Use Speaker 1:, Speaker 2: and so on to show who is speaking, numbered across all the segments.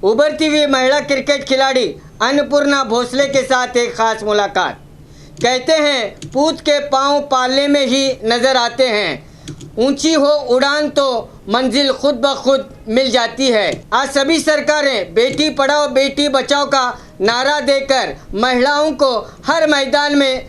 Speaker 1: उभरती हुई महिला क्रिकेट खिलाड़ी अन्नपूर्णा भोसले के साथ एक खास मुलाकात। कहते हैं पूत के पांव पालने में ही नज़र आते हैं, ऊंची हो उड़ान तो मंजिल खुद ब खुद मिल जाती है। आज सभी सरकारें बेटी पढ़ाओ बेटी बचाओ का नारा देकर महिलाओं को हर मैदान में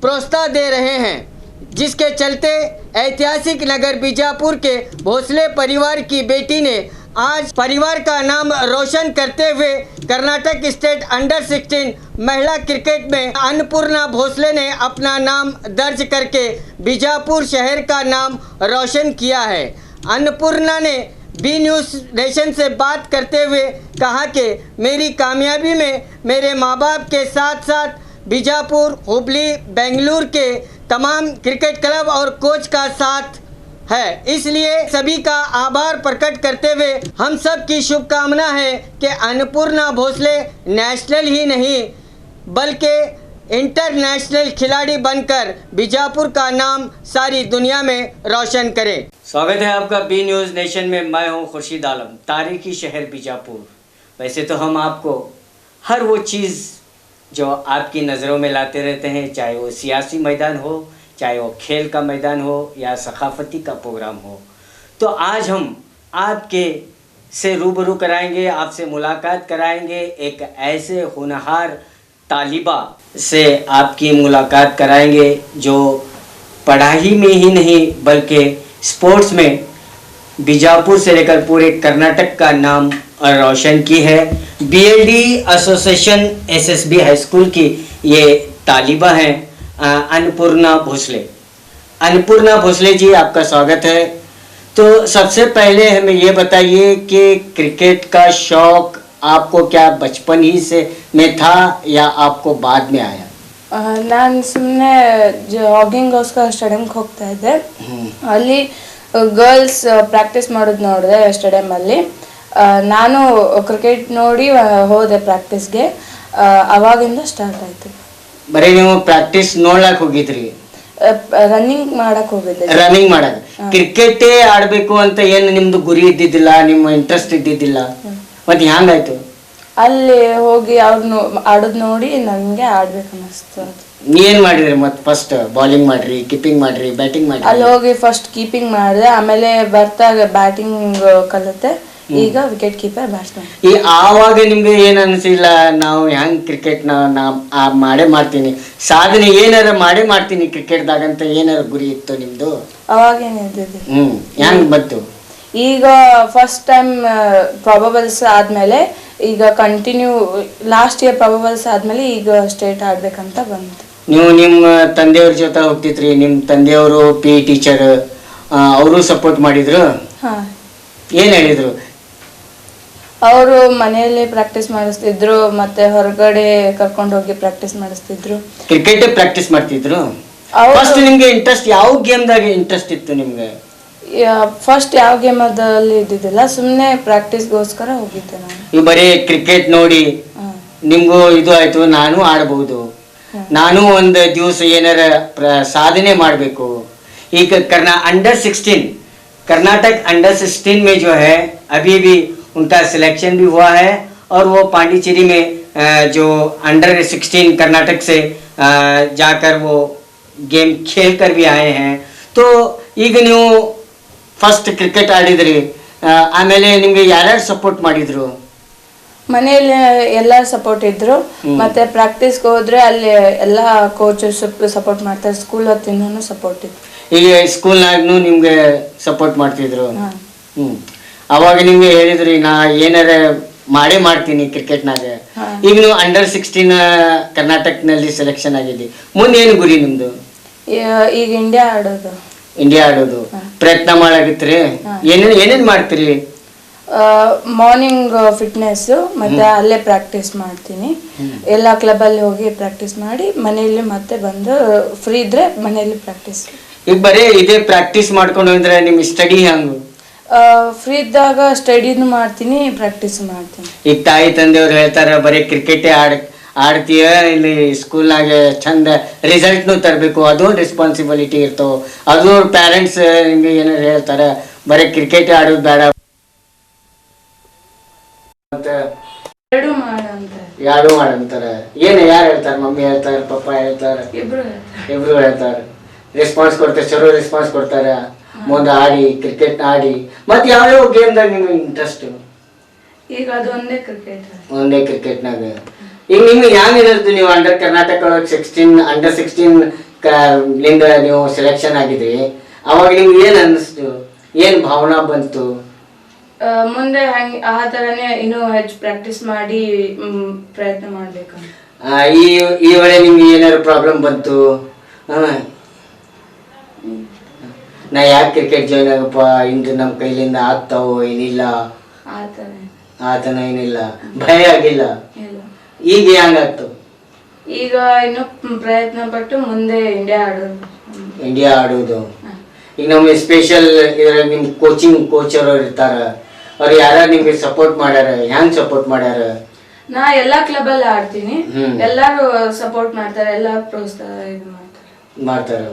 Speaker 1: प्रोत्साहन दे रहे हैं, जिसके चलते ऐतिहासिक नगर बीजापुर के भोसले परिवार की बेटी ने आज परिवार का नाम रोशन करते हुए कर्नाटक स्टेट अंडर 16 महिला क्रिकेट में अन्नपूर्णा भोसले ने अपना नाम दर्ज करके बीजापुर शहर का नाम रोशन किया है। अन्नपूर्णा ने बी न्यूज़ नेशन से बात करते हुए कहा कि मेरी कामयाबी में मेरे माँ बाप के साथ साथ बीजापुर, हुबली, बेंगलुरु के तमाम क्रिकेट क्लब और कोच का साथ है, इसलिए सभी का आभार प्रकट करते हुए हम सब की शुभकामना है कि अन्नपूर्णा भोसले नेशनल ही नहीं बल्कि इंटरनेशनल खिलाड़ी बनकर बीजापुर का नाम सारी दुनिया में रोशन करे। स्वागत है आपका बी न्यूज़ नेशन में। मैं हूं खुर्शीद आलम, तारीखी शहर बीजापुर। वैसे तो हम आपको हर वो चीज़ जो आपकी नज़रों में लाते रहते हैं, चाहे वो सियासी मैदान हो, चाहे वो खेल का मैदान हो या सकाफती का प्रोग्राम हो, तो आज हम आपके से रूबरू कराएंगे, आपसे मुलाकात कराएंगे। एक ऐसे होनहार तालिबा से आपकी मुलाकात कराएंगे जो पढ़ाई में ही नहीं बल्कि स्पोर्ट्स में बीजापुर से लेकर पूरे कर्नाटक का नाम रोशन की है। BLD association SSB high school की ये तालिबा हैं अन्नपूर्णा भोसले। अन्नपूर्णा भोसले जी, आपका स्वागत है। तो सबसे पहले हमें ये बताइए कि क्रिकेट का शौक आपको क्या बचपन ही से में था या आपको बाद में आया?
Speaker 2: ನಾನು ಸುಮ್ಮನೆ ಜಾಗಿಂಗ್ಗೋಸ್ಕರ ಸ್ಟೇಡಿಯಂಗೆ ಹೋಗ್ತಾ ಇದ್ದೆ. ಅಲ್ಲಿ ಗರ್ಲ್ಸ್ ಪ್ರಾಕ್ಟೀಸ್ ಮಾಡೋದು ನೋಡಿದೆ ಸ್ಟೇಡಿಯಮಲ್ಲಿ. ನಾನು ಕ್ರಿಕೆಟ್ ನೋಡಿ ಹೋದೆ ಪ್ರಾಕ್ಟೀಸ್ಗೆ. ಅವಾಗಿಂದ ಸ್ಟಾರ್ಟ್ ಆಯಿತು.
Speaker 1: ಬರೀ ನೀವು ಪ್ರಾಕ್ಟೀಸ್ ನೋಡ್ಲಾಕ್ ಹೋಗಿದ್ರಿ?
Speaker 2: ರನ್ನಿಂಗ್ ಮಾಡಕ್ ಹೋಗಿದ್ದೆ.
Speaker 1: ರನ್ನಿಂಗ್ ಮಾಡಕ್. ಕ್ರಿಕೆಟೇ ಆಡಬೇಕು ಅಂತ ಏನು ನಿಮ್ದು ಗುರಿ ಇದ್ದಿದ್ದಿಲ್ಲ, ನಿಮ್ಮ ಇಂಟ್ರೆಸ್ಟ್ ಇದ್ದಿದ್ದಿಲ್ಲ, ಮತ್ತೆ ಹ್ಯಾಂಗಾಯ್ತು?
Speaker 2: ಅಲ್ಲಿ ಹೋಗಿ ಅವ್ರನ್ನ ಆಡೋದು ನೋಡಿ ನನಗೆ ಆಡ್ಬೇಕು ಅನ್ನಿಸ್ತು.
Speaker 1: ಏನ್ ಮಾಡಿದ್ರಿ? ಮತ್ತೆ ಫಸ್ಟ್ ಬೌಲಿಂಗ್ ಮಾಡ್ರಿ, ಕೀಪಿಂಗ್ ಮಾಡ್ರಿ, ಬ್ಯಾಟಿಂಗ್ ಮಾಡ್ರಿ?
Speaker 2: ಅಲ್ಲಿ ಹೋಗಿ ಫಸ್ಟ್ ಕೀಪಿಂಗ್ ಮಾಡಿದೆ, ಆಮೇಲೆ ಬರ್ತಾಗ ಬ್ಯಾಟಿಂಗ್ ಕಲಿತೆ. ಈಗ ವಿಕೆಟ್ ಕೀಪರ್, ಬ್ಯಾಟ್ಸ್ಮನ್. ಈ
Speaker 1: ಆವಾಗ ನಿಮ್ಗೆ ಏನ್ ಅನ್ಸಿಲ್ಲ ನಾವು ಹೆಂಗ್ ಕ್ರಿಕೆಟ್ ಮಾಡೇ ಮಾಡ್ತೀನಿ, ಸಾಧನೆ ಏನಾರ ಮಾಡೇ ಮಾಡ್ತೀನಿ ಕ್ರಿಕೆಟ್ದಾಗ ಅಂತ ಏನಾರ ಗುರಿ ಇತ್ತು ನಿಮ್ದು?
Speaker 2: ಅವಾಗೇನಿದ್ದಿದ್ದು.
Speaker 1: ಹೆಂಗ್ ಬಂತು?
Speaker 2: ಈಗ ಫಸ್ಟ್ ಟೈಮ್ ಪ್ರಾಬಬಲ್ಸ್ ಆದ್ಮೇಲೆ ಈಗ ಕಂಟಿನ್ಯೂ ಲಾಸ್ಟ್ ಇಯರ್ ಪ್ರಾಬಬಲ್ಸ್ ಆದ್ಮೇಲೆ ಈಗ ಸ್ಟೇಟ್ ಆಡ್ಬೇಕಂತ ಬಂತು.
Speaker 1: ನೀವು ನಿಮ್ಮ ತಂದೆಯವ್ರ ಜೊತೆ ಹೋಗ್ತಿದ್ರಿ? ನಿಮ್ಮ ತಂದೆಯವರು ಪಿ ಟೀಚರ್, ಅವರು ಸಪೋರ್ಟ್ ಮಾಡಿದ್ರು? ಏನ್ ಹೇಳಿದ್ರು?
Speaker 2: ಅವರು ಮನೆಯಲ್ಲೇ ಪ್ರಾಕ್ಟೀಸ್ ಮಾಡಿಸ್ತಿದ್ರು, ಮತ್ತೆ ಹೊರಗಡೆ ಕರ್ಕೊಂಡು ಹೋಗಿ ಪ್ರಾಕ್ಟೀಸ್ ಮಾಡಿಸ್ತಿದ್ರು.
Speaker 1: ಕ್ರಿಕೆಟ್ ಪ್ರಾಕ್ಟೀಸ್ ಮಾಡ್ತಿದ್ರು? ಫಸ್ಟ್ ನಿಮ್ಗೆ ಇಂಟ್ರೆಸ್ಟ್ ಯಾವ ಗೇಮ್ದಾಗ ಇಂಟ್ರೆಸ್ಟ್ ಇತ್ತು ನಿಮ್ಗೆ?
Speaker 2: ಫಸ್ಟ್ ಯಾವ ಗೇಮ್ ಅದಲ್ಲಿ ಇದ್ದಿದ್ದಿಲ್ಲ, ಸುಮ್ಮನೆ ಪ್ರಾಕ್ಟೀಸ್ಗೋಸ್ಕರ ಹೋಗಿದ್ದೆ ನಾನು.
Speaker 1: ಈ ಬರೀ ಕ್ರಿಕೆಟ್ ನೋಡಿ ನಿಮ್ಗೂ ಇದು ಆಯ್ತು, ನಾನು ಆಡಬಹುದು, ನಾನು ಒಂದು ದಿವಸ ಏನಾರ ಸಾಧನೆ ಮಾಡಬೇಕು. ಈಗ अंडर 16 कर्नाटक अंडर 16 में जो है अभी भी उनका सिलेक्शन भी हुआ है और वो पांडिचेरी में जो अंडर 16 कर्नाटक से जाकर वो गेम खेल कर भी आए हैं. तो ಈಗ ನೀವು ಫಸ್ಟ್ ಕ್ರಿಕೆಟ್ ಆಡಿದ್ರಿ, ಆಮೇಲೆ ನಿಮ್ಗೆ ಯಾರ್ಯಾರು ಸಪೋರ್ಟ್ ಮಾಡಿದ್ರು?
Speaker 2: ಮನೆಯಲ್ಲಿ ಎಲ್ಲ ಸಪೋರ್ಟ್ ಇದ್ರು, ಮತ್ತೆ ಪ್ರಾಕ್ಟೀಸ್ಗೆ ಹೋದ್ರೆ ಅಲ್ಲಿ ಎಲ್ಲ ಕೋಚಸ್ ಸಪೋರ್ಟ್ ಮಾಡ್ತಾರೆ, ಸ್ಕೂಲ್ ಹೊತ್ತಿಂದನೂ ಸಪೋರ್ಟ್ ಇತ್ತು.
Speaker 1: ಈಗ ಸ್ಕೂಲ್ನಾಗೂ ನಿಮ್ಗೆ ಸಪೋರ್ಟ್ ಮಾಡ್ತಿದ್ರು? ಅವಾಗ ನಿಮ್ಗೆ ಹೇಳಿದ್ರಿ ನಾ ಏನಾರ ಮಾಡೇ ಮಾಡ್ತೀನಿ ಕ್ರಿಕೆಟ್ನಾಗ. ಈಗ ನೀವು ಅಂಡರ್ 16 ಕರ್ನಾಟಕನಲ್ಲಿ ಸೆಲೆಕ್ಷನ್ ಆಗಿದ್ದಿ, ಮುಂದೆ ಏನು ಗುರಿ ನಿಮ್ದು?
Speaker 2: ಈಗ ಇಂಡಿಯಾ ಆಡೋದು
Speaker 1: ಪ್ರಯತ್ನ ಮಾಡಾಗಿತ್ರಿ? ಏನೇನ್ ಮಾಡ್ತೀರಿ?
Speaker 2: ಮಾರ್ನಿಂಗ್ ಫಿಟ್ನೆಸ್, ಮತ್ತೆ ಅಲ್ಲೇ ಪ್ರಾಕ್ಟೀಸ್ ಮಾಡ್ತೀನಿ. ಎಲ್ಲ ಕ್ಲಬ್ ಅಲ್ಲಿ ಹೋಗಿ ಪ್ರಾಕ್ಟೀಸ್ ಮಾಡಿ ಮನೆಯಲ್ಲಿ ಮತ್ತೆ ಬಂದು ಫ್ರೀ ಇದ್ರೆ ಮನೆಯಲ್ಲಿ ಪ್ರಾಕ್ಟೀಸ್.
Speaker 1: ಈಗ ಬರೀ ಇದೇ ಪ್ರಾಕ್ಟೀಸ್ ಮಾಡ್ಕೊಂಡು ಹೋದ್ರೆ ನಿಮ್ ಸ್ಟಡಿ ಹಂಗ?
Speaker 2: ಫ್ರೀ ಇದ್ದಾಗ ಸ್ಟಡಿನೂ ಮಾಡ್ತೀನಿ, ಪ್ರಾಕ್ಟೀಸ್ ಮಾಡ್ತೀನಿ.
Speaker 1: ಈಗ ತಾಯಿ ತಂದೆಯವ್ರು ಹೇಳ್ತಾರ ಬರೀ ಕ್ರಿಕೆಟೇ ಆಡ್ತೀಯ, ಇಲ್ಲಿ ಸ್ಕೂಲ್ನಾಗ ಚಂದ ರಿಸಲ್ಟ್ನು ತರಬೇಕು, ಅದೊಂದು ರೆಸ್ಪಾನ್ಸಿಬಿಲಿಟಿ ಇರ್ತಾವ. ಅದು ಪೇರೆಂಟ್ಸ್ ನಿಮ್ಗೆ ಏನಾರು ಹೇಳ್ತಾರ ಬರೀ ಕ್ರಿಕೆಟ್ ಆಡೋದು ಬೇಡ ಅಂತ ಯಾರು ಮಾಡಂತಾರೆ. ಏನು ಯಾರು ಹೇಳ್ತಾರೆ? ಮಮ್ಮಿ ಹೇಳ್ತಾರೆ, ಪಪ್ಪ ಹೇಳ್ತಾರೆ, ಇಬ್ರು ಹೇಳ್ತಾರೆ. ರೆಸ್ಪಾನ್ಸ್ ಕೊಡ್ತಾರೆ, ಚಲೋ ರೆಸ್ಪಾನ್ಸ್ ಕೊಡ್ತಾರೆ. ಮುಂದೆ ಆಡಿ, ಕ್ರಿಕೆಟ್ ಆಡಿ. ಮತ್ತೆ ಯಾವ್ಯಾವ ಗೇಮ್ದಾಗ ನಿಮ್ಗೆ ಇಂಟ್ರೆಸ್ಟ್?
Speaker 2: ಈಗ ಅದು ಒಂದೇ
Speaker 1: ಕ್ರಿಕೆಟ್ನಾಗ. ಈಗ ನಿಮ್ಗೆ ಹ್ಯಾಂಗ ಏನಿರ್ತು? ನೀವು ಅಂಡರ್ ಕರ್ನಾಟಕ ಅಂಡರ್ 16 ಲಿಂದ ನೀವು ಸೆಲೆಕ್ಷನ್ ಆಗಿದ್ರಿ. ಅವಾಗ ನಿಮ್ಗೆ ಏನ್ ಅನ್ನಿಸ್ತು? ಏನ್ ಭಾವನಾ ಬಂತು?
Speaker 2: ಮುಂದೆ ಆ ತರನೇ ಇನ್ನೂ ಹೆಚ್ಚು ಪ್ರಾಕ್ಟೀಸ್ ಮಾಡಿ ಪ್ರಯತ್ನ ಮಾಡ್ಬೇಕು.
Speaker 1: ಈ ವೇಳೆ ನಿಮ್ಗೆ ಏನಾದ್ರು ಪ್ರಾಬ್ಲಮ್ ಬಂತು? ನಾ ಯಾಕೆ ಕ್ರಿಕೆಟ್ ಜಾಯ್ನ್ ಆಗಪ್ಪ, ಇಂದು ನಮ್ಮ ಕೈಲಿಂದ ಆಗ್ತಾವೋ ಏನಿಲ್ಲ ಆತನ ಏನಿಲ್ಲ, ಭಯ ಆಗಿಲ್ಲ? ಈಗ ಹೆಂಗಾಗ್ತು?
Speaker 2: ಈಗ ಇನ್ನು ಪ್ರಯತ್ನ ಪಟ್ಟು ಮುಂದೆ ಇಂಡಿಯಾ ಆಡೋದು.
Speaker 1: ಈಗ ನಮ್ಗೆ ಸ್ಪೆಷಲ್ ಇದ್ರಾಗ ನಿಮ್ ಕೋಚ್ ಅವರು ಇರ್ತಾರ, ಅವ್ರು ಯಾರು ನಿಮ್ಗೆ ಸಪೋರ್ಟ್ ಮಾಡ್ಯಾರ? ಹ್ಯಾಂಗ್ ಸಪೋರ್ಟ್ ಮಾಡ್ಯಾರ?
Speaker 2: ನಾ ಎಲ್ಲಾ ಕ್ಲಬ್ ಅಲ್ಲಿ ಆಡ್ತೀನಿ, ಎಲ್ಲಾರು ಸಪೋರ್ಟ್ ಮಾಡ್ತಾರೆ, ಎಲ್ಲಾ ಪ್ರೋತ್ಸಾಹ
Speaker 1: ಮಾಡ್ತಾರೆ.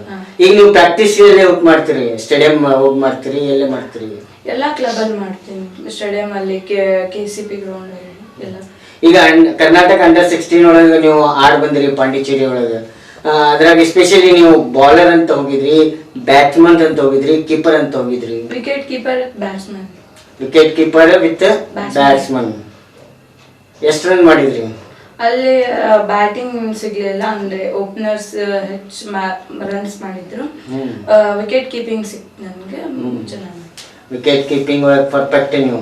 Speaker 1: ಈಗ ನೀವು ಪ್ರಾಕ್ಟೀಸ್ ಎಲ್ಲೇ ಹೋಗಿ ಮಾಡ್ತೀರಿ? ಸ್ಟೇಡಿಯಂ ಹೋಗಿ ಮಾಡ್ತೀರಿ? ಎಲ್ಲೇ ಮಾಡ್ತೀರಿ?
Speaker 2: ಎಲ್ಲಾ ಕ್ಲಬ್ ಅಲ್ಲಿ ಮಾಡ್ತೀನಿ, ಸ್ಟೇಡಿಯಂ ಅಲ್ಲಿ, KCP ಗ್ರೌಂಡ್ ಅಲ್ಲಿ ಎಲ್ಲ.
Speaker 1: ಈಗ ಕರ್ನಾಟಕ ಅಂಡರ್ 16 ಒಳಗೆ ನೀವು ಆಡ್ ಬಂದಿರಿ ಪಾಂಡಿಚೇರಿ ಒಳಗೆ. ಅದ್ರಾಗ ಎಸ್ಪೆಷಲಿ ನೀವು ಬಾಲರ್ ಅಂತ ಹೋಗಿದ್ರಿ, ಬ್ಯಾಟ್ಸ್ಮನ್ ಅಂತ ಹೋಗಿದ್ರಿ, ಕೀಪರ್ ಅಂತ ಹೋಗಿದ್ರಿ?
Speaker 2: Wicket keeper batsman.
Speaker 1: Wicket keeper with batsman. ಎಷ್ಟು ರನ್ ಮಾಡಿದ್ರಿ
Speaker 2: ಅಲ್ಲಿ? ಬ್ಯಾಟಿಂಗ್ ಸಿಗ್ಲಿಲ್ಲ, ಅಂದ್ರೆ ಓಪನರ್ಸ್ ಹೆಚ್ಚು ರನ್ಸ್ ಮಾಡಿದ್ರು. ವಿಕೆಟ್ ಕೀಪಿಂಗ್ ಸಿಕ್ತು ನನ್ಗೆ ಚೆನ್ನಾಗಿ. ವಿಕೆಟ್
Speaker 1: ಕೀಪಿಂಗ್ ಪರ್ಫೆಕ್ಟ್ ನೀವು.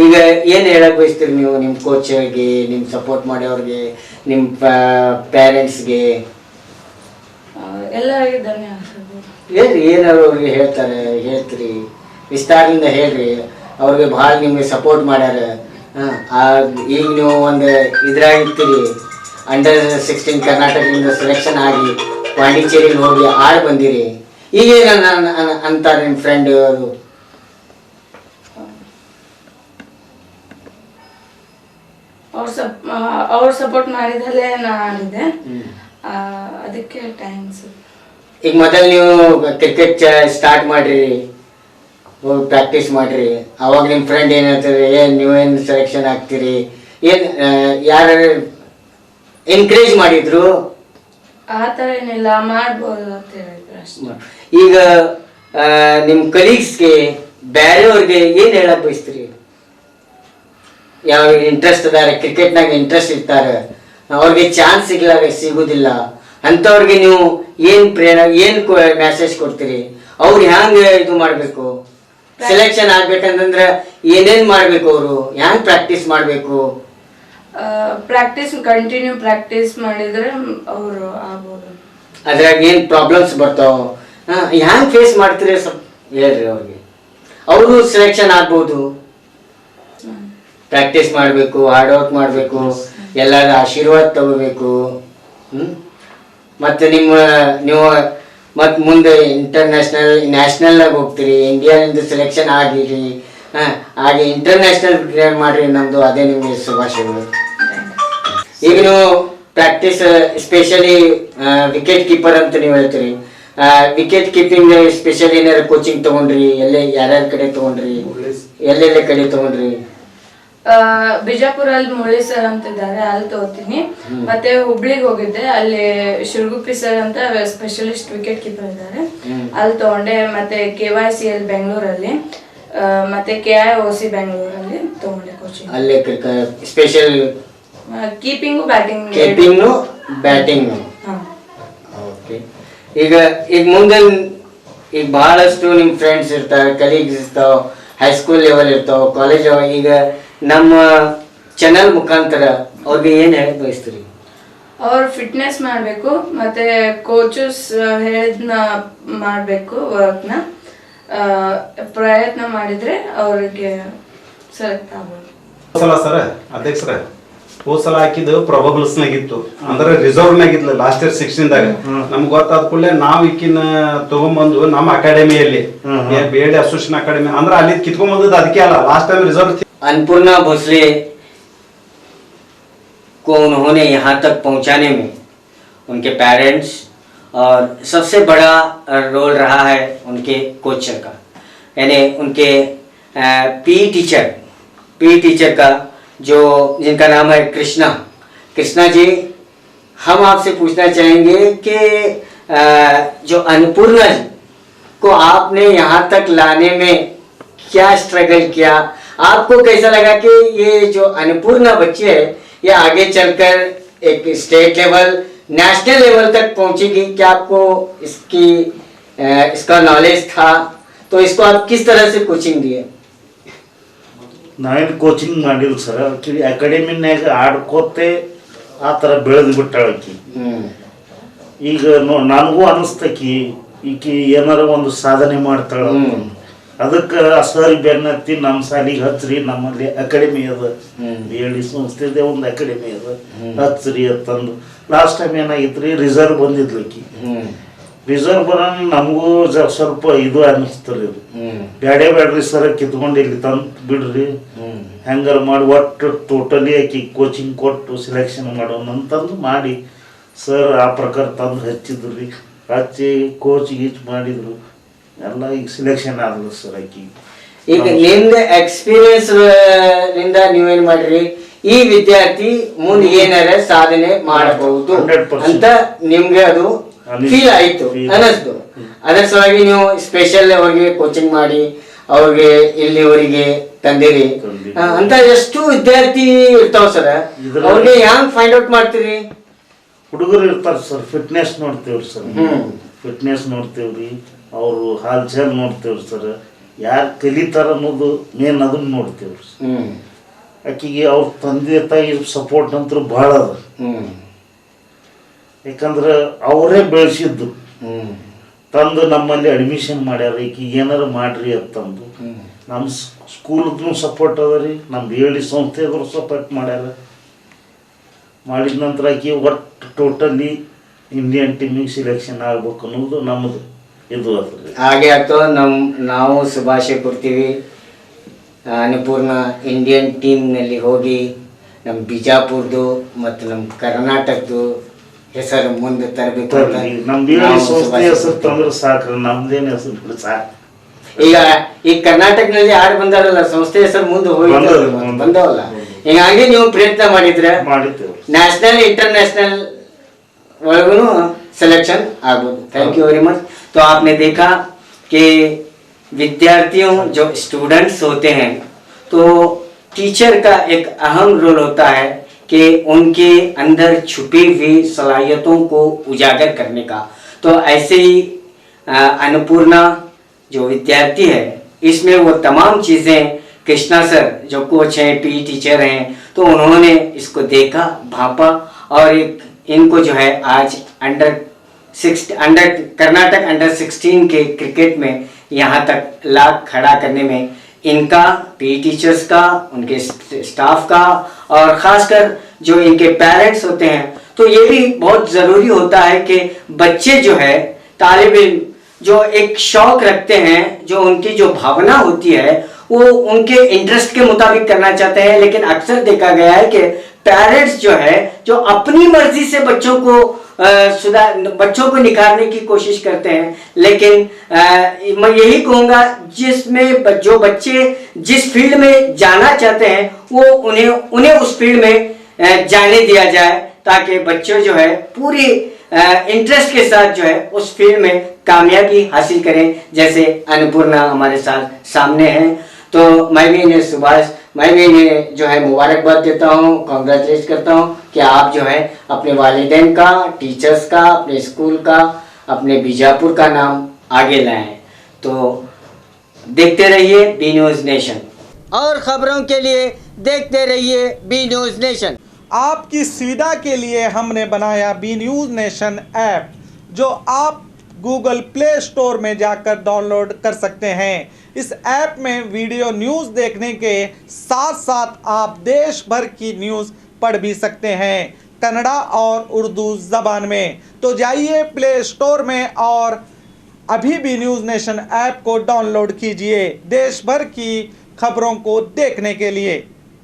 Speaker 1: ಈಗ ಏನ್ ಹೇಳಕ್ ಬಯಸ್ತೀರಿ ನೀವು ನಿಮ್ ಕೋಚ್ಗೆ, ನಿಮ್ ಸಪೋರ್ಟ್ ಮಾಡೋರ್ಗೆ, ನಿಮ್ ಪೇರೆಂಟ್ಸ್ಗೆ?
Speaker 2: ಎಲ್ಲರಿಗೆ ಧನ್ಯವಾದಗಳು.
Speaker 1: ಹೇಳ್ರಿ, ಏನಾದ್ರು ಅವ್ರಿಗೆ ಹೇಳ್ತೀರಿ? ವಿಸ್ತಾರದಿಂದ ಹೇಳ್ರಿ. ಅವ್ರಿಗೆ ಭಾಳ ನಿಮ್ಗೆ ಸಪೋರ್ಟ್ ಮಾಡ್ಯಾರ. ಈಗ ನೀವು ಒಂದು ಇದ್ರಾಗಿರ್ತೀರಿ, ಅಂಡರ್ 16 ಕರ್ನಾಟಕದಿಂದ ಸೆಲೆಕ್ಷನ್ ಆಗಿ ಪಾಂಡಿಚೇರಿಗೆ ಹೋಗಿ ಆಡ್ ಬಂದಿರಿ. ಈಗೇನ ಅಂತಾರೆ ನಿಮ್ಮ ಫ್ರೆಂಡ್ ಅವರು?
Speaker 2: ಅವ್ರ ಸಪೋರ್ಟ್ ಮಾಡಿದಲ್ಲೇ ನಾ ಆಡಿದೆ, ಅದಕ್ಕೆ ಥ್ಯಾಂಕ್ಸ್.
Speaker 1: ಈಗ ಮೊದಲು ನೀವು ಕ್ರಿಕೆಟ್ ಸ್ಟಾರ್ಟ್ ಮಾಡ್ರಿ, ಹೋಗಿ ಪ್ರಾಕ್ಟೀಸ್ ಮಾಡ್ರಿ, ಅವಾಗ ನಿಮ್ಮ ಫ್ರೆಂಡ್ ಏನು ಹೇಳ್ತಾರೆ? ನೀವೇನು ಸೆಲೆಕ್ಷನ್ ಆಗ್ತೀರಿ? ಏನು ಯಾರು ಎನ್ಕರೇಜ್ ಮಾಡಿದ್ರು?
Speaker 2: ಆ ಥರ ಏನಿಲ್ಲ, ಮಾಡ್ಬೋದು ಅಂತ ಹೇಳಿದ್ರು ಅಷ್ಟೇ.
Speaker 1: ಈಗ ನಿಮ್ಮ ಕಲೀಗ್ಸ್ಗೆ, ಬೇರೆಯವ್ರಿಗೆ ಏನು ಹೇಳಕ್ ಬಯಸ್ತೀರಿ? ಯಾವ ಇಂಟ್ರೆಸ್ಟ್ ಅದಾರೆ, ಕ್ರಿಕೆಟ್ನಾಗ ಇಂಟ್ರೆಸ್ಟ್ ಇರ್ತಾರೆ, ಅವ್ರಿಗೆ ಚಾನ್ಸ್ ಸಿಗುದಿಲ್ಲ ಅಂಥವ್ರಿಗೆ ನೀವು ಏನು ಮೆಸೇಜ್ ಕೊಡ್ತೀರಿ? ಅವ್ರು ಹ್ಯಾಂಗ ಇದು ಮಾಡಬೇಕು? ಸೆಲೆಕ್ಷನ್ ಆಗ್ಬೇಕಂತಂದ್ರೆ ಏನೇನ್ ಮಾಡ್ಬೇಕು? ಅವರು ಹ್ಯಾಂಗ್ ಪ್ರಾಕ್ಟೀಸ್ ಮಾಡ್ಬೇಕು?
Speaker 2: ಕಂಟಿನ್ಯೂ ಪ್ರಾಕ್ಟೀಸ್ ಮಾಡಿದ್ರೆ ಅವರು ಆಗ್ಬೋದು.
Speaker 1: ಅದ್ರಾಗ ಏನ್ ಪ್ರಾಬ್ಲಮ್ಸ್ ಬರ್ತಾವ, ಹ್ಯಾಂಗ್ ಫೇಸ್ ಮಾಡ್ತೀರಿ ಸ್ವಲ್ಪ ಹೇಳ್ರಿ ಅವ್ರಿಗೆ. ಅವರು ಸೆಲೆಕ್ಷನ್ ಆಗ್ಬೋದು. ಪ್ರಾಕ್ಟೀಸ್ ಮಾಡಬೇಕು, ಹಾರ್ಡ್ ವರ್ಕ್ ಮಾಡಬೇಕು, ಎಲ್ಲರ ಆಶೀರ್ವಾದ ತಗೋಬೇಕು. ಮತ್ತೆ ನೀವು ಮತ್ತು ಮುಂದೆ ನ್ಯಾಷನಲ್ನಾಗ ಹೋಗ್ತೀರಿ, ಇಂಡಿಯಾದಿಂದ ಸೆಲೆಕ್ಷನ್ ಆಗಿರಿ, ಹಾಗೆ ಇಂಟರ್ನ್ಯಾಷನಲ್ ಕ್ರಿಯೇಟ್ ಮಾಡ್ರಿ. ನಮ್ಮದು ಅದೇ ನಿಮಗೆ ಶುಭಾಶಯಗಳು. ಈಗ ನೀವು ಪ್ರಾಕ್ಟೀಸ್ ಸ್ಪೆಷಲಿ ವಿಕೆಟ್ ಕೀಪರ್ ಅಂತ ನೀವು ಹೇಳ್ತೀರಿ. ವಿಕೆಟ್ ಕೀಪಿಂಗ್ ಸ್ಪೆಷಲಿ ಏನಾರು ಕೋಚಿಂಗ್ ತಗೊಂಡ್ರಿ? ಯಾರ್ಯಾರ ಕಡೆ ತಗೊಂಡ್ರಿ? ಎಲ್ಲೆಲ್ಲ ಕಡೆ ತಗೊಂಡ್ರಿ?
Speaker 2: ಬಿಜಾಪುರಲ್ಲಿ ಮುರಳಿ ಸರ್ ಅಂತ ಇದ್ದಾರೆ, ಅಲ್ಲಿ ತಗೋತೀನಿ. ಮತ್ತೆ ಹುಬ್ಳಿಗೆ ಹೋಗಿದ್ದೆ, ಅಲ್ಲಿ ಶಿರಗುಪ್ಪಿ ಸರ್ ಅಂತ ಸ್ಪೆಷಲಿಸ್ಟ್ ವಿಕೆಟ್ ಕೀಪರ್ ಇದ್ದಾರೆ, ಅಲ್ಲಿ ತಗೊಂಡೆ. ಮತ್ತೆ KYCL ಬೆಂಗಳೂರಲ್ಲಿ, ಮತ್ತೆ KIOC ಬೆಂಗಳೂರಲ್ಲಿ ತಗೊಂಡೆ ಕೋಚಿಂಗ್.
Speaker 1: ಅಲ್ಲಿ ಸ್ಪೆಷಲ್
Speaker 2: ಕೀಪಿಂಗು ಬ್ಯಾಟಿಂಗ್.
Speaker 1: ಓಕೆ. ಈಗ ಮುಂದೆ ಈಗ ಬಹಳಷ್ಟು ನಿಮ್ಮ ಫ್ರೆಂಡ್ಸ್ ಇರ್ತಾರೆ, ಕಲೀಗ್ಸ್ ಇರ್ತಾವ, ಹೈಸ್ಕೂಲ್ ಲೆವೆಲ್ ಇರ್ತಾವ, ಕಾಲೇಜ್. ಈಗ ನಮ್ಮ ಚಾನಲ್ ಮುಖಾಂತರ ಅವ್ರಿಗೆ ಏನು ಹೇಳಕ್ ಬಯಸ್ತೀರಿ?
Speaker 2: ಅವ್ರು ಫಿಟ್ನೆಸ್ ಮಾಡಬೇಕು, ಮತ್ತೆ ಕೋಚಸ್ ಹೇಳಿದ್ನ ಮಾಡಬೇಕು, ವರ್ಕ್ನ ಪ್ರಯತ್ನ ಮಾಡಿದ್ರೆ ಅವ್ರಿಗೆ ಸೆಲೆಕ್ಟ್ ಆಗ್ಬೋದು.
Speaker 3: ಸರ್ ಅಧ್ಯಕ್ಷರೇ, ಹೋದ ಸಲ ಹಾಕಿದ್ದು ಪ್ರೊಬಬಲ್ಸ್ನಾಗಿತ್ತು, ಅಂದ್ರೆ ರಿಸರ್ವ್ನಾಗಿದ್ಲು ಲಾಸ್ಟ್ ಇಯರ್ 16ದಾಗ. ನಮ್ಗೆ ಗೊತ್ತಾದ ಕೂಡಲೇ ನಾವು ಈಕಿನ ತಗೊಂಡ್ಬಂದು ನಮ್ಮ ಅಕಾಡೆಮಿಯಲ್ಲಿ, BLD ಅಸೋಸಿಯೇಷನ್ ಅಕಾಡೆಮಿ ಅಂದ್ರೆ ಅಲ್ಲಿ ಕಿತ್ಕೊಂಡ್ಬಂದದ್ದು ಅದಕ್ಕೆ ಅಲ್ಲ, last time reserve.
Speaker 1: Annapurna Bhosale को उन्होंने यहाँ तक पहुँचाने में उनके पेरेंट्स और सबसे बड़ा रोल रहा है उनके कोचर का, यानी उनके पी टीचर का जो जिनका नाम है कृष्णा। कृष्णा जी, हम आपसे पूछना चाहेंगे कि जो अन्नपूर्णा जी को आपने यहाँ तक लाने में क्या स्ट्रगल किया, आपको कैसा लगा कि ये जो अन्नपूर्णा बच्ची है ये आगे चलकर एक स्टेट लेवल, नेशनल लेवल तक पहुंचेगी? क्या आपको इसका नॉलेज था? तो इसको आप किस तरह से कोचिंग दिए?
Speaker 4: ನಾವೇನು ಕೋಚಿಂಗ್ ಮಾಡಿಲ್ಲ ಸರ್. ಆಕ್ಚುಲಿ ಅಕಾಡೆಮಿನಾಗ ಆಡ್ಕೋತೆ ಆ ಥರ ಬೆಳೆದು ಬಿಟ್ಟಾಳಕಿ. ಈಗ ನನಗೂ ಅನಿಸ್ತಕಿ ಈಕಿ ಏನಾರ ಒಂದು ಸಾಧನೆ ಮಾಡ್ತಾಳ. ಅದಕ್ಕೆ ಸರ್ ಬೆನ್ನತ್ತಿ ನಮ್ಮ ಸಾಲಿಗೆ ಹಚ್ಚ್ರಿ, ನಮ್ಮಲ್ಲಿ ಅಕಾಡೆಮಿ ಅದ, BLD ಸಂಸ್ಥೆದೆ ಒಂದು ಅಕಾಡೆಮಿ ಅದ, ಹಚ್ಚ್ರಿ ಅಂತಂದು. ಲಾಸ್ಟ್ ಟೈಮ್ ಏನಾಗಿತ್ತು ರೀ, ರಿಸರ್ವ್ ಬಂದಿದ್ಲಕಿ. ರಿಸರ್ವ್ ಬರೋಣ ನಮಗೂ ಸ್ವಲ್ಪ ಇದು ಅನ್ನಿಸ್ತರಿ. ಇದು ಬೇಡ್ರಿ ಸರ್, ಕಿತ್ಕೊಂಡು ಇಲ್ಲಿ ತಂದು ಬಿಡ್ರಿ, ಹೆಂಗಾರ ಮಾಡಿ ಒಟ್ಟು ಟೋಟಲಿ ಆಕಿ ಕೋಚಿಂಗ್ ಕೊಟ್ಟು ಸೆಲೆಕ್ಷನ್ ಮಾಡೋಣ ಅಂತಂದು ಮಾಡಿ ಸರ್ ಆ ಪ್ರಕಾರ ತಂದು ಹಚ್ಚಿದ್ರು ರೀ. ಹಚ್ಚಿ ಕೋಚ್ ಗೀಚ್ ಮಾಡಿದ್ರು, ಎಲ್ಲ ಈಗ ಸೆಲೆಕ್ಷನ್ ಆದ್ಲು ಸರ್ ಆಕಿ.
Speaker 1: ಈಗ ನಿಮ್ದು ಎಕ್ಸ್ಪೀರಿಯನ್ಸ್ ನಿಂದ ನೀವೇನ್ ಮಾಡ್ರಿ, ಈ ವಿದ್ಯಾರ್ಥಿ ಮುಂದೆ ಏನಾರ ಸಾಧನೆ ಮಾಡಬಹುದು ಅಂತ ನಿಮ್ಗೆ ಅದು ಫೀಲ್ ಆಯ್ತು, ಅನ್ನಿಸ್ತು. ಅದರ ಸಲುವಾಗಿ ನೀವು ಸ್ಪೆಷಲ್ ಅವ್ರಿಗೆ ಕೋಚಿಂಗ್ ಮಾಡಿ ಅವ್ರಿಗೆ ಇಲ್ಲಿವರೆಗೆ ತಂದಿರಿ. ಅಂತ ಎಷ್ಟು ವಿದ್ಯಾರ್ಥಿ ಇರ್ತಾವ ಸರ್, ಅವ್ರಿಗೆ ಹ್ಯಾಂಗ್ ಫೈಂಡ್ ಔಟ್ ಮಾಡ್ತೀರಿ?
Speaker 4: ಹುಡುಗರು ಇರ್ತಾರೆ ಸರ್, ಫಿಟ್ನೆಸ್ ನೋಡ್ತೇವ್ರಿ ಸರ್, ಫಿಟ್ನೆಸ್ ನೋಡ್ತೇವ್ರಿ, ಅವರು ಹಾಲ್ ಚಾಲ್ ನೋಡ್ತೇವ್ರಿ ಸರ್, ಯಾರು ಕಲಿತಾರ ಅನ್ನೋದು ಮೇನ್ ಅದನ್ನ ನೋಡ್ತೇವ್ರಿ. ಆಕಿಗೆ ಅವ್ರ ತಂದೆ ತಾಯಿ ಸಪೋರ್ಟ್ ಅಂತೂ ಭಾಳ ಅದ. ಯಾಕಂದ್ರೆ ಅವರೇ ಬೆಳೆಸಿದ್ದು, ತಂದು ನಮ್ಮಲ್ಲಿ ಅಡ್ಮಿಷನ್ ಮಾಡ್ಯಾರ. ಈಕಿ ಏನಾರು ಮಾಡ್ರಿ ಅಂತಂದು ನಮ್ಮ ಸ್ಕೂಲ್ದು ಸಪೋರ್ಟ್ ಅದ ರೀ, ನಮ್ಮ BLD ಸಂಸ್ಥೆದ್ರು ಸಪೋರ್ಟ್ ಮಾಡ್ಯಾರ. ಮಾಡಿದ ನಂತರ ಆಕಿ ಒಟ್ಟು ಟೋಟಲಿ ಇಂಡಿಯನ್ ಟೀಮಿಗೆ ಸೆಲೆಕ್ಷನ್ ಆಗ್ಬೇಕು ಅನ್ನೋದು ನಮ್ಮದು ಇದು ಅದ ರೀ.
Speaker 1: ಹಾಗೆ ಆಯ್ತು. ನಾವು ಶುಭಾಶಯ ಕೊಡ್ತೀವಿ. ಅನ್ನಪೂರ್ಣ ಇಂಡಿಯನ್ ಟೀಮ್ನಲ್ಲಿ ಹೋಗಿ ನಮ್ಮ ಬಿಜಾಪುರದು ಮತ್ತು ನಮ್ಮ ಕರ್ನಾಟಕದ್ದು ಹೆಸರು ಮುಂದೆ ತರಬೇಕು.
Speaker 4: ನಮ್ಮ BLD ಸಂಸ್ಥೆ ಹೆಸರು ತಂದ್ರೆ ಸಾಕ್ರಿ, ನಮ್ದೇನು ಹೆಸರು ಸಾಕು.
Speaker 1: ಈಗ ಕರ್ನಾಟಕದಲ್ಲಿ ಯಾರು ಬಂದಾರಲ್ಲ, ಸಂಸ್ಥೆ ಹೆಸರು ಮುಂದೆ ಹೋಗಿ ಬಂದವಲ್ಲ, ಹಿಂಗಾಗಿ ನೀವು ಪ್ರಯತ್ನ ಮಾಡಿದ್ರೆ ನ್ಯಾಷನಲ್ इंटरनेशनल ಒಳಗೂ सिलेक्शन आगो। Thank you very much. तो आपने देखा कि विद्यार्थियों जो स्टूडेंट्स होते हैं तो टीचर का एक अहम रोल होता है कि उनके अंदर छुपी हुई सलाहियतों को उजागर करने का। तो ऐसे ही अन्नपूर्णा जो विद्यार्थी है इसमें वो तमाम चीज़ें कृष्णा सर जो कोच हैं, PE टीचर हैं, तो उन्होंने इसको देखा, भांपा और इनको जो है आज कर्नाटक अंडर 16 के क्रिकेट में यहाँ तक लाख खड़ा करने में इनका, PE टीचर्स का, उनके स्टाफ का और ख़ासकर जो इनके पेरेंट्स होते हैं, तो ये भी बहुत ज़रूरी होता है कि बच्चे जो है तालिब इल्म जो एक शौक़ रखते हैं, जो उनकी जो भावना होती है वो उनके इंटरेस्ट के मुताबिक करना चाहते हैं, लेकिन अक्सर देखा गया है कि पेरेंट्स जो है जो अपनी मर्जी से बच्चों को निखारने की कोशिश करते हैं। लेकिन मैं यही कहूँगा जिसमें जो बच्चे जिस फील्ड में जाना चाहते हैं वो उन्हें उस फील्ड में जाने दिया जाए, ताकि बच्चे जो है पूरी इंटरेस्ट के साथ जो है उस फील्ड में कामयाबी हासिल करें, जैसे अन्नपूर्णा हमारे साथ सामने हैं। तो मैं भी इन्हें जो है मुबारकबाद देता हूँ, कॉन्ग्रेचुलेट करता हूँ कि आप जो है अपने वालिदैन का, टीचर्स का, अपने स्कूल का, अपने बीजापुर का नाम आगे लाएं। तो देखते रहिए बी न्यूज़ नेशन, और ख़बरों के लिए देखते रहिए बी न्यूज़ नेशन।
Speaker 5: आपकी सुविधा के लिए हमने बनाया बी न्यूज़ नेशन ऐप, जो आप गूगल प्ले स्टोर में जाकर डाउनलोड कर सकते हैं। इस ऐप में वीडियो न्यूज़ देखने के साथ साथ आप देश भर की न्यूज़ पढ़ भी सकते हैं, कन्नड़ा और उर्दू ज़बान में। तो जाइए प्ले स्टोर में और अभी भी न्यूज़ नेशन ऐप को डाउनलोड कीजिए देश भर की खबरों को देखने के लिए।